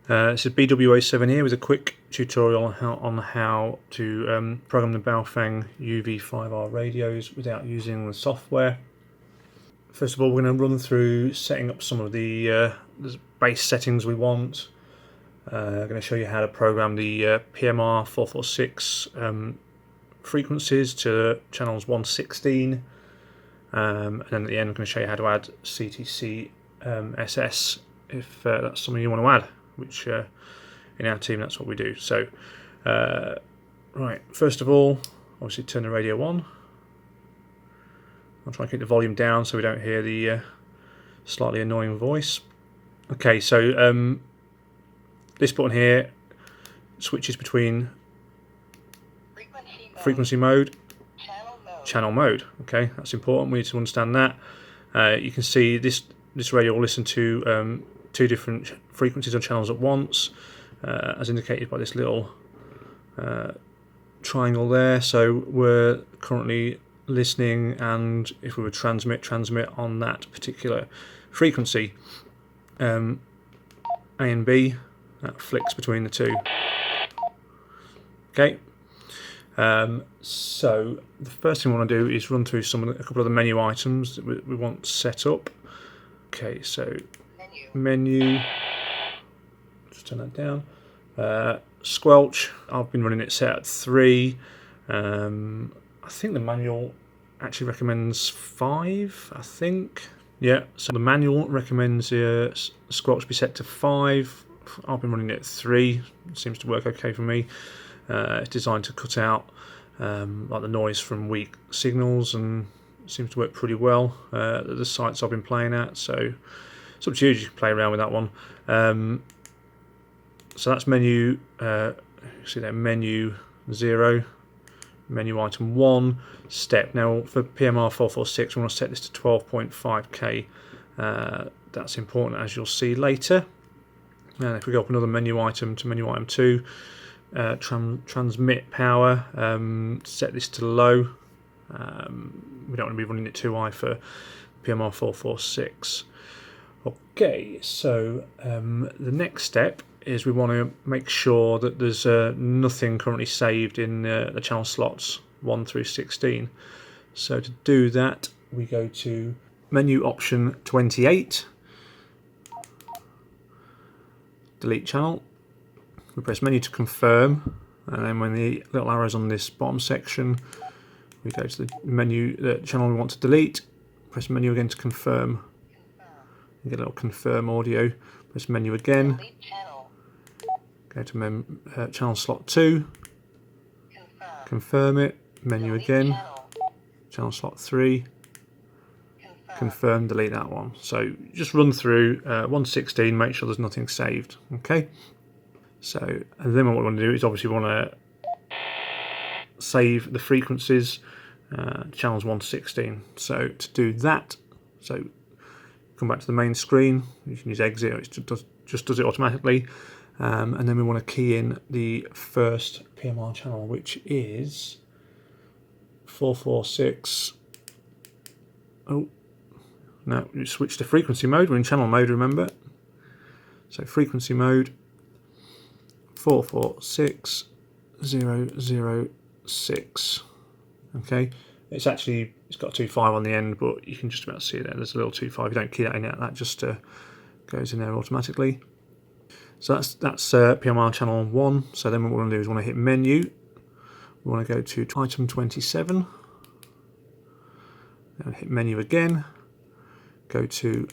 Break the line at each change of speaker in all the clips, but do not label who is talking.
This is BWA7 here with a quick tutorial on how to program the Baofeng UV-5R radios without using the software. First of all, we're going to run through setting up some of the base settings we want. I'm going to show you how to program the PMR 446 frequencies to channels 116, and then at the end I'm going to show you how to add CTCSS if that's something you want to add, which in our team that's what we do. So right, first of all, obviously turn the radio on. I'll try and keep the volume down so we don't hear the slightly annoying voice. Okay, so this button here switches between frequency mode, channel mode. Okay, that's important. We need to understand that. You can see this radio will listen to two different frequencies on channels at once, as indicated by this little triangle there. So we're currently listening, and if we would transmit on that particular frequency. A and B, that flicks between the two. Okay. So the first thing we want to do is run through a couple of the menu items that we want set up. Okay, so menu, just turn that down. Squelch, I've been running it set at 3. I think the manual actually recommends 5, I think. Yeah, so the manual recommends squelch be set to 5. I've been running it at 3. It seems to work okay for me. It's designed to cut out like the noise from weak signals, and it seems to work pretty well at the sites I've been playing at. So it's up to you. You can play around with that one. So that's menu. See there, menu 0, menu item 1, step. Now for PMR 446, we want to set this to 12.5K. That's important, as you'll see later. And if we go up another menu item to menu item 2, transmit power, set this to low. We don't want to be running it too high for PMR 446. Okay, so the next step is we want to make sure that there's nothing currently saved in the channel slots 1 through 16. So to do that, we go to menu option 28, delete channel. We press menu to confirm, and then when the little arrow's on this bottom section, we go to the menu, the channel we want to delete, press menu again to confirm. You get a little confirm audio, press menu again, go to channel slot 2, confirm it, menu again, channel slot 3, confirm, delete that one. So just run through 116, make sure there's nothing saved. Okay. So, and then what we want to do is obviously we want to save the frequencies, channels 1 to 16. So to do that, so come back to the main screen, you can use exit, or it just does it automatically. And then we want to key in the first PMR channel, which is 446. Oh, no, you switch to frequency mode. We're in channel mode, remember. So frequency mode, 446006. Okay, it's got a 25 on the end, but you can just about see it there. There's a little 25. You don't key that in yet. That just goes in there automatically. So that's PMR channel 1. So then what we want to do is we want to hit menu. We want to go to item 27. And hit menu again. Go to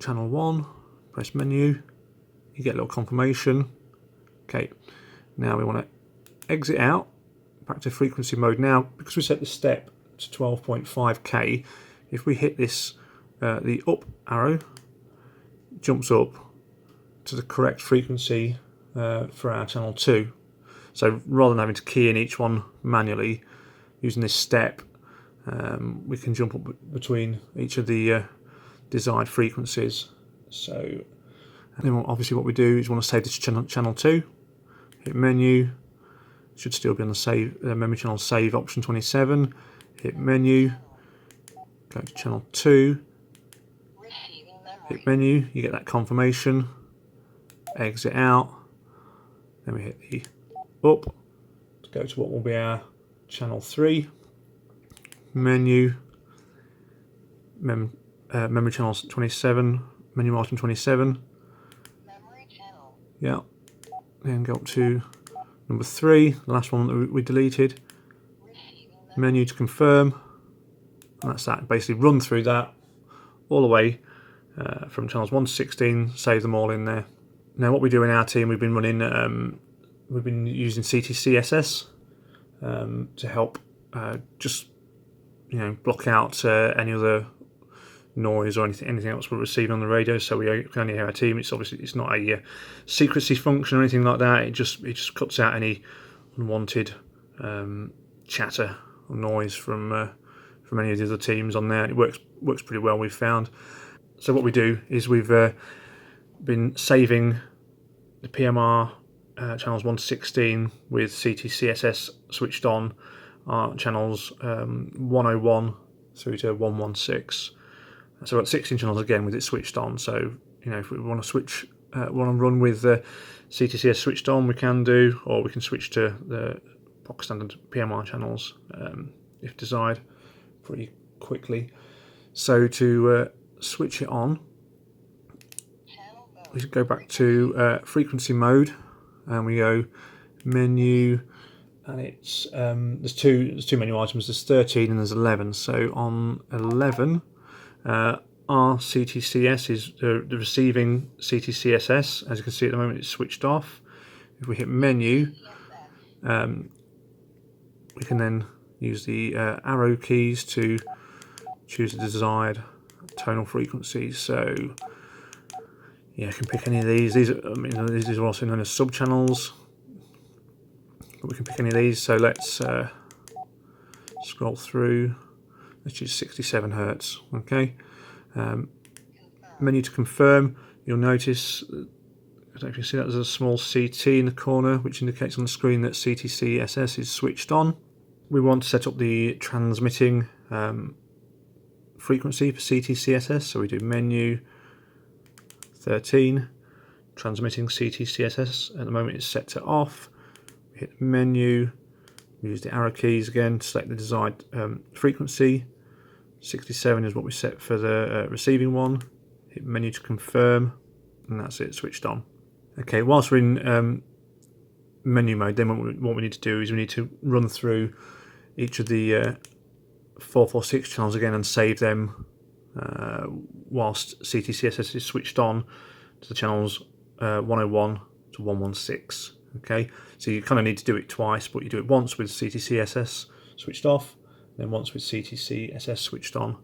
channel 1. Press menu. You get a little confirmation. Okay, now we want to exit out, back to frequency mode. Now, because we set the step to 12.5K, if we hit this, the up arrow jumps up to the correct frequency for our channel 2. So rather than having to key in each one manually, using this step, we can jump up between each of the desired frequencies. So, and then obviously what we do is we want to save this to channel 2. Hit menu, should still be on the save memory channel save option 27. Hit menu, go to channel 2, hit menu, you get that confirmation. exit out, then we hit the up to go to what will be our channel 3, menu, memory channel 27, menu item 27,
memory channel.
yeah, then go up to number 3, the last one that we deleted, menu to confirm, and that's that. Basically run through that all the way from channels 1 to 16, save them all in there. Now what we do in our team, we've been running, we've been using CTCSS to help just block out any other noise or anything else we're receiving on the radio, so we can only hear our team. It's obviously it's not a secrecy function or anything like that. It just cuts out any unwanted chatter or noise from any of the other teams on there. It works pretty well, we've found. So what we do is we've been saving the PMR channels 1 to 16 with CTCSS switched on, channels 101 through to 116. So we've got 16 channels again with it switched on. So if we want to run with CTCS switched on, we can do, or we can switch to the box standard PMR channels if desired pretty quickly. So to switch it on, we go back to frequency mode, and we go menu, and it's there's two menu items. There's 13 and there's 11. So on 11, our CTCS is the receiving CTCSS. As you can see at the moment, it's switched off. If we hit menu, we can then use the arrow keys to choose the desired tonal frequency. So yeah, I can pick any of these. These are also known as sub-channels, but we can pick any of these. So let's scroll through. Let's choose 67 Hertz. Okay. Menu to confirm. You'll notice, I don't know if you see that, there's a small CT in the corner, which indicates on the screen that CTCSS is switched on. We want to set up the transmitting frequency for CTCSS, so we do menu 13, transmitting CTCSS. At the moment it's set to off. We hit menu, we use the arrow keys again to select the desired frequency. 67 is what we set for the receiving one. Hit menu to confirm, and that's it, switched on. Okay, whilst we're in menu mode, then what we need to do is we need to run through each of the 446 channels again and save them whilst CTCSS is switched on to the channels 101 to 116. Okay, so you kind of need to do it twice, but you do it once with CTCSS switched off, then once with CTCSS switched on.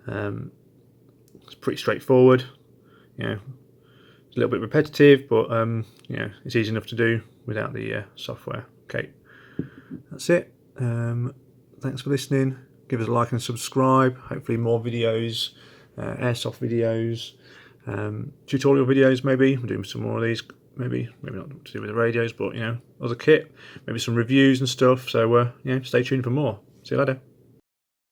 It's pretty straightforward. It's a little bit repetitive, but it's easy enough to do without the software. Okay, that's it. Thanks for listening. Give us a like and subscribe. Hopefully more videos, airsoft videos, tutorial videos maybe. We're doing some more of these, maybe not to do with the radios, but other kit, maybe some reviews and stuff. So stay tuned for more. See you later.